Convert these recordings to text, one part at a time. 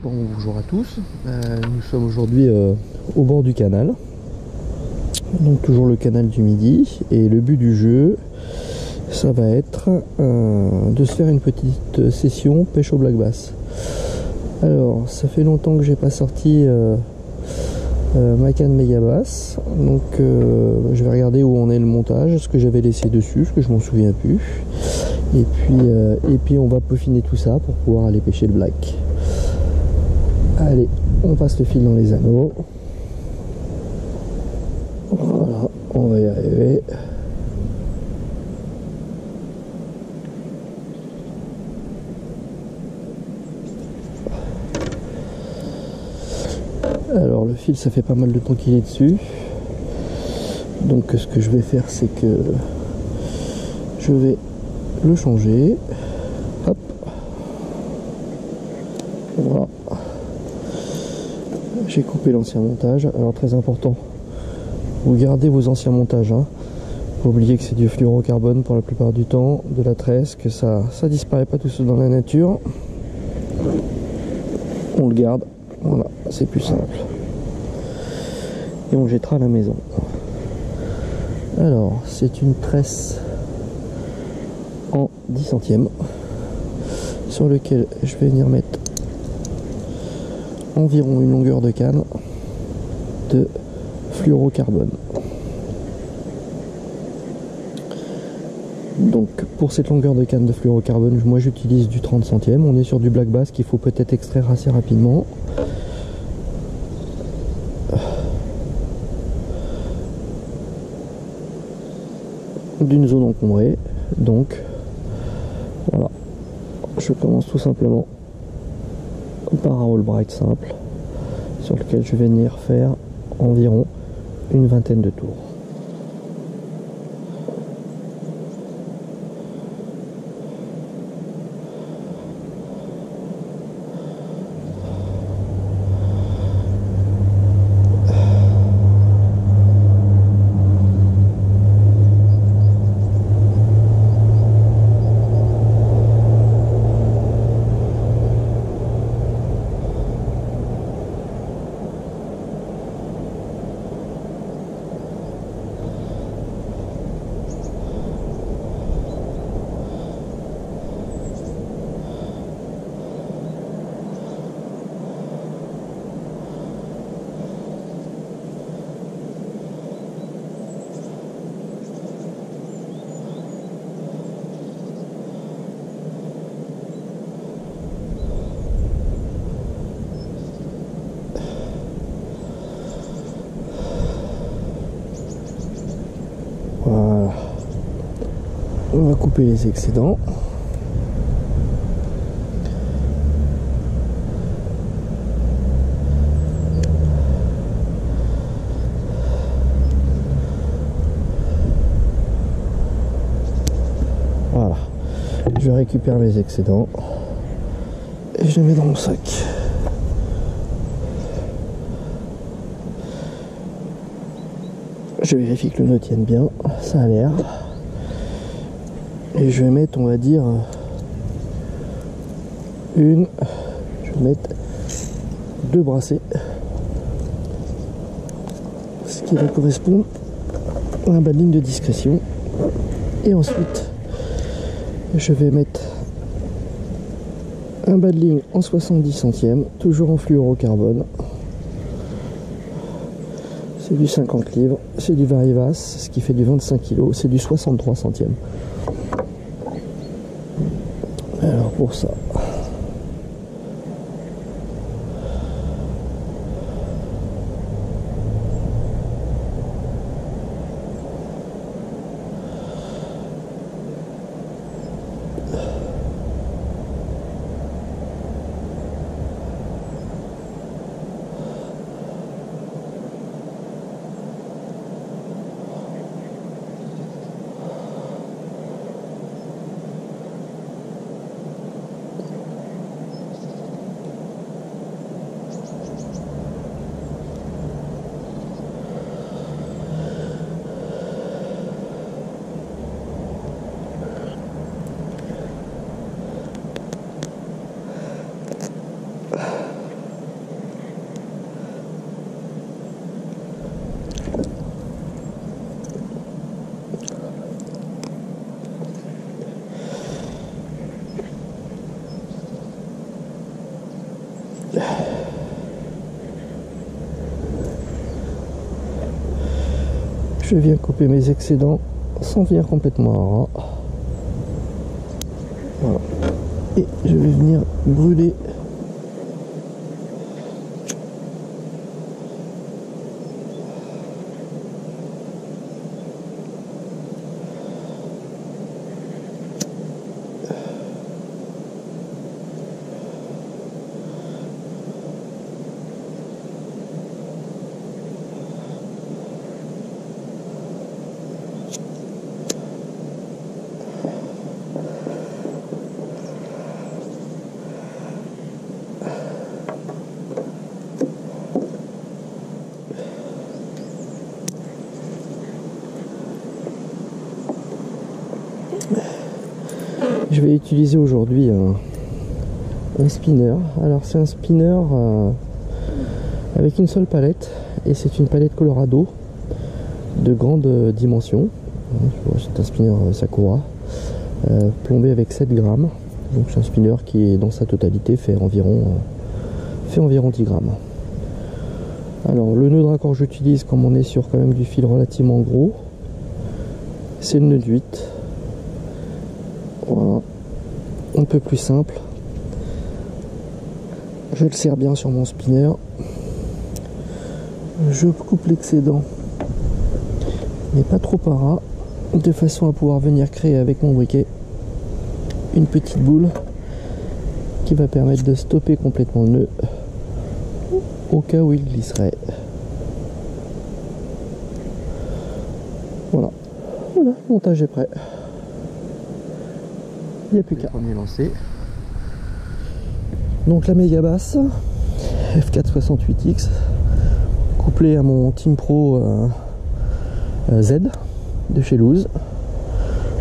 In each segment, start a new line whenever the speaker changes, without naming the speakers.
Bonjour à tous, nous sommes aujourd'hui au bord du canal, donc toujours le canal du Midi, et le but du jeu ça va être de se faire une petite session pêche au black bass. Alors ça fait longtemps que j'ai pas sorti ma canne méga basse, donc je vais regarder où en est le montage, ce que j'avais laissé dessus, ce que je m'en souviens plus, et puis on va peaufiner tout ça pour pouvoir aller pêcher le black. Allez, on passe le fil dans les anneaux. Voilà, on va y arriver. Alors le fil, ça fait pas mal de temps qu'il est dessus. Donc ce que je vais faire, c'est que je vais le changer. Hop. Voilà. J'ai coupé l'ancien montage. Alors très important, vous gardez vos anciens montages, hein. Faut oublier que c'est du fluorocarbone pour la plupart du temps, de la tresse, que ça disparaît pas tout seul dans la nature. On le garde, voilà, c'est plus simple. Et on jettera à la maison. Alors c'est une tresse en 10 centièmes sur lequel je vais venir mettre environ une longueur de canne de fluorocarbone. Donc pour cette longueur de canne de fluorocarbone, moi j'utilise du 30 centièmes. On est sur du black bass qu'il faut peut-être extraire assez rapidement. D'une zone encombrée. Donc voilà, je commence tout simplement par un all bright simple sur lequel je vais venir faire environ une vingtaine de tours. Voilà. On va couper les excédents. Voilà. Je récupère mes excédents et je les mets dans mon sac. Je vérifie que le nœud tienne bien, ça a l'air. Et je vais mettre, on va dire, je vais mettre 2 brassées. Ce qui va correspondre à un bas de ligne de discrétion. Et ensuite, je vais mettre un bas de ligne en 70 centièmes, toujours en fluorocarbone. C'est du 50 livres, c'est du Varivas, ce qui fait du 25 kg, c'est du 63 centièmes. Alors pour ça, Je viens couper mes excédents sans venir complètement à ras. Voilà. Et je vais venir brûler Je vais utiliser aujourd'hui un spinner. Alors c'est un spinner avec une seule palette et c'est une palette Colorado de grande dimension. C'est un spinner Sakura plombé avec 7 grammes. Donc c'est un spinner qui est dans sa totalité fait environ 10 grammes. Alors le nœud de raccord que j'utilise, comme on est sur quand même du fil relativement gros, c'est le nœud de 8. Voilà, un peu plus simple. Je le serre bien sur mon spinner. Je coupe l'excédent, mais pas trop à ras, de façon à pouvoir venir créer avec mon briquet une petite boule qui va permettre de stopper complètement le nœud au cas où il glisserait. Voilà, voilà, le montage est prêt. Il n'y a plus qu'à. Premier lancé. Donc la méga basse F468X couplée à mon Team Pro Z de chez Loose.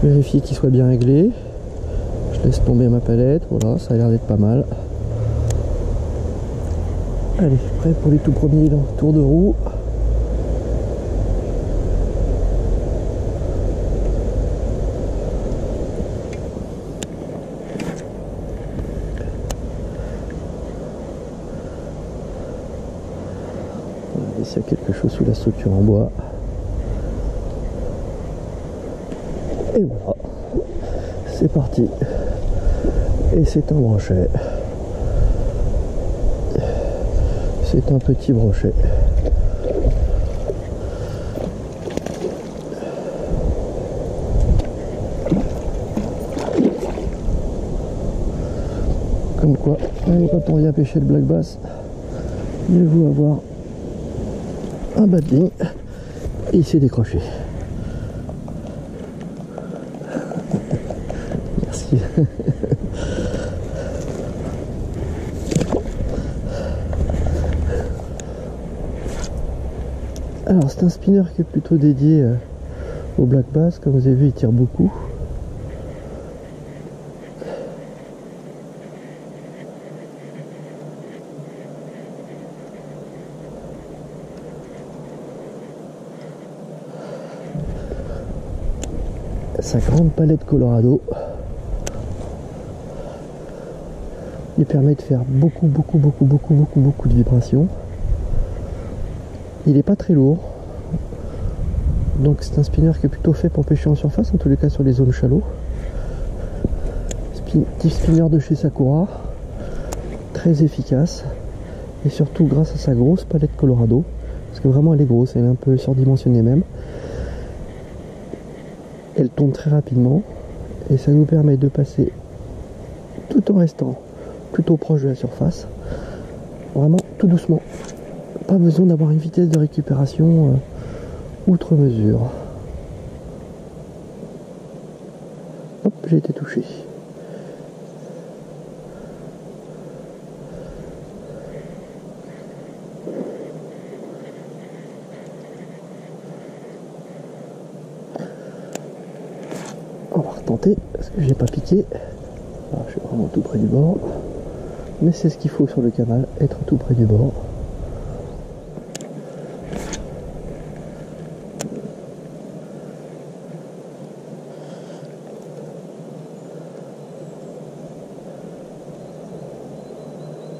Vérifier qu'il soit bien réglé. Je laisse tomber ma palette. Voilà, ça a l'air d'être pas mal. Allez, prêt pour les tout premiers tours de roue. S'il y a quelque chose sous la structure en bois. Et voilà, c'est parti. Et c'est un brochet. C'est un petit brochet. Comme quoi, même quand on vient pêcher le black bass, mieux vaut avoir un bas de ligne et il s'est décroché. Merci. Alors c'est un spinner qui est plutôt dédié au black bass. Comme vous avez vu, il tire beaucoup. Sa grande palette Colorado lui permet de faire beaucoup de vibrations. Il n'est pas très lourd, donc c'est un spinner qui est plutôt fait pour pêcher en surface, en tous les cas sur les zones shallow. Petit spinner de chez Sakura, très efficace, et surtout grâce à sa grosse palette Colorado, parce que vraiment elle est grosse, elle est un peu surdimensionnée même. Elle tourne très rapidement et ça nous permet de passer tout en restant plutôt proche de la surface, vraiment tout doucement. Pas besoin d'avoir une vitesse de récupération outre mesure. Hop, j'ai été touché. On va retenter parce que j'ai pas piqué. Alors, je suis vraiment tout près du bord, mais c'est ce qu'il faut sur le canal, être tout près du bord.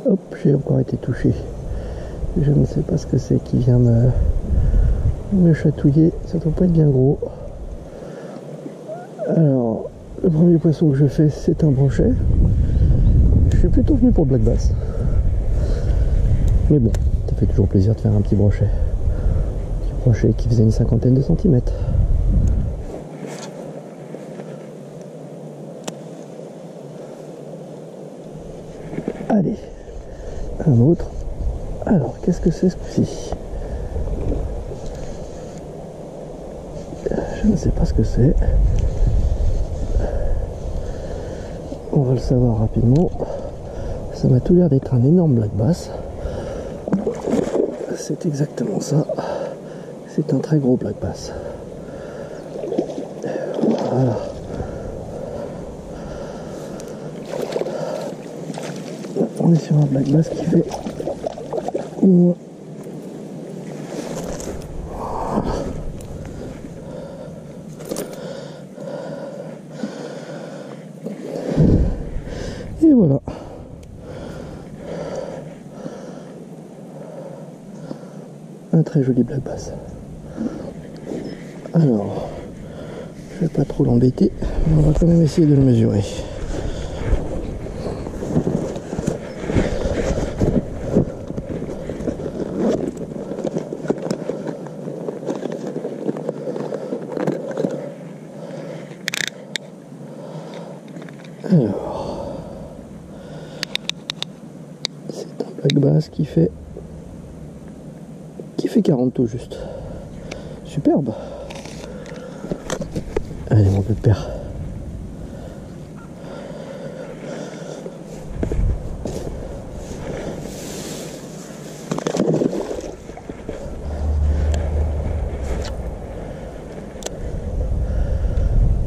Hop, j'ai encore été touché. Je ne sais pas ce que c'est qui vient On va chatouiller, ça doit pas être bien gros. Alors, le premier poisson que je fais, c'est un brochet. Je suis plutôt venu pour le black bass. Mais bon, ça fait toujours plaisir de faire un petit brochet. Un petit brochet qui faisait une 50aine de centimètres. Allez, un autre. Alors, qu'est-ce que c'est ce coup-ci? Je ne sais pas ce que c'est. On va le savoir rapidement. Ça m'a tout l'air d'être un énorme black bass. C'est exactement ça. C'est un très gros black bass. Voilà. On est sur un black bass qui fait une... Et voilà. Un très joli black bass. Alors, je vais pas trop l'embêter, mais on va quand même essayer de le mesurer. Alors, c'est un black bass qui fait 40 tout juste. Superbe. Allez mon pépère.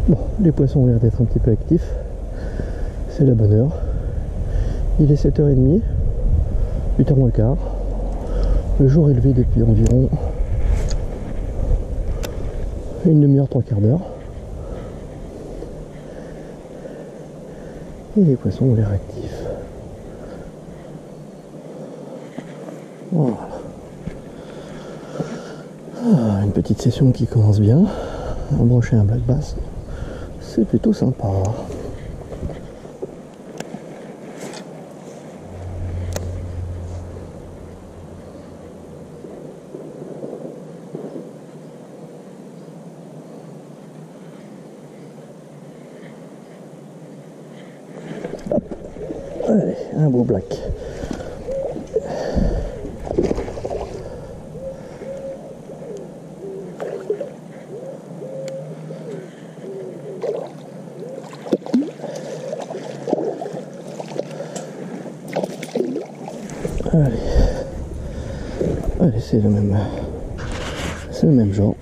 Bon, les poissons ont l'air d'être un petit peu actifs. C'est la bonne heure. Il est 7h30, 8h moins le quart. Le jour est levé depuis environ une demi-heure, trois quarts d'heure. Et les poissons ont l'air actifs. Voilà. Ah, une petite session qui commence bien. Un brochet, un black bass. C'est plutôt sympa. Allez, un beau black. Allez, allez, c'est le même genre.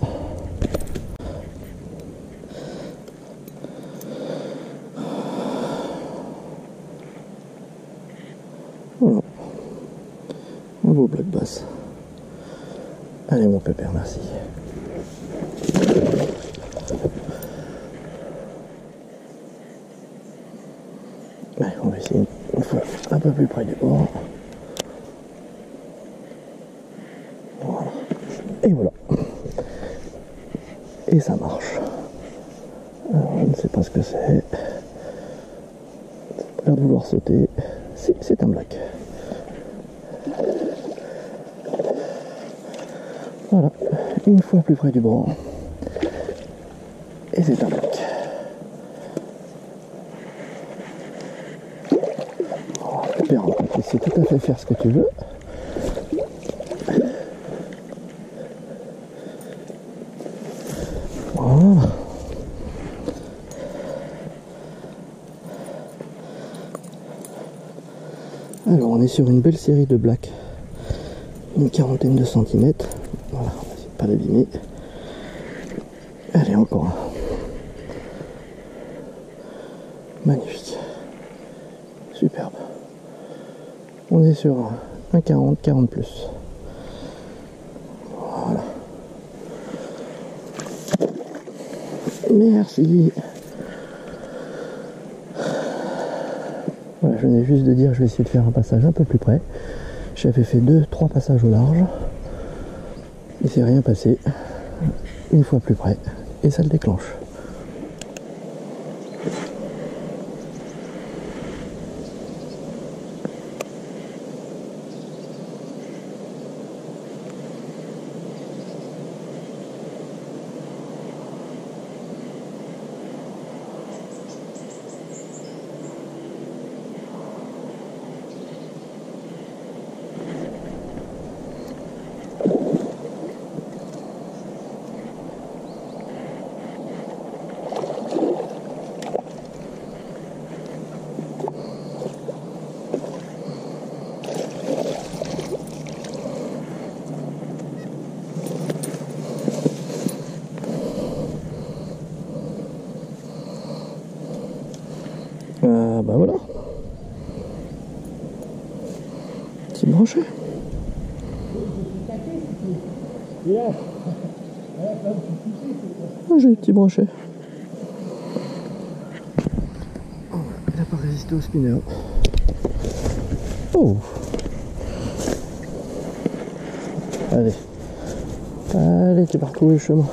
Voilà. Un beau black bass. Allez mon pépère, merci. Allez, on va essayer une fois un peu plus près du bord. Voilà. Et voilà. Et ça marche. Alors, je ne sais pas ce que c'est. Ça a l'air de vouloir sauter. C'est un black. Voilà, une fois plus près du bord. Et c'est un black. Oh, super, tu sais tout à fait faire ce que tu veux. Voilà. Alors on est sur une belle série de blacks, une quarantaine de centimètres. Voilà, on va essayer de pas l'abîmer. Allez, encore un. Magnifique. Superbe. On est sur un 40, 40 plus. Voilà. Merci. Voilà, je venais juste de dire, je vais essayer de faire un passage un peu plus près. J'avais fait 2-3 passages au large. Il s'est rien passé. Une fois plus près, et ça le déclenche. Bah voilà. Petit brochet. Ah, j'ai le petit brochet. Oh, il n'a pas résisté au spinner. Oh. Allez. Allez, tu vas retrouver le chemin.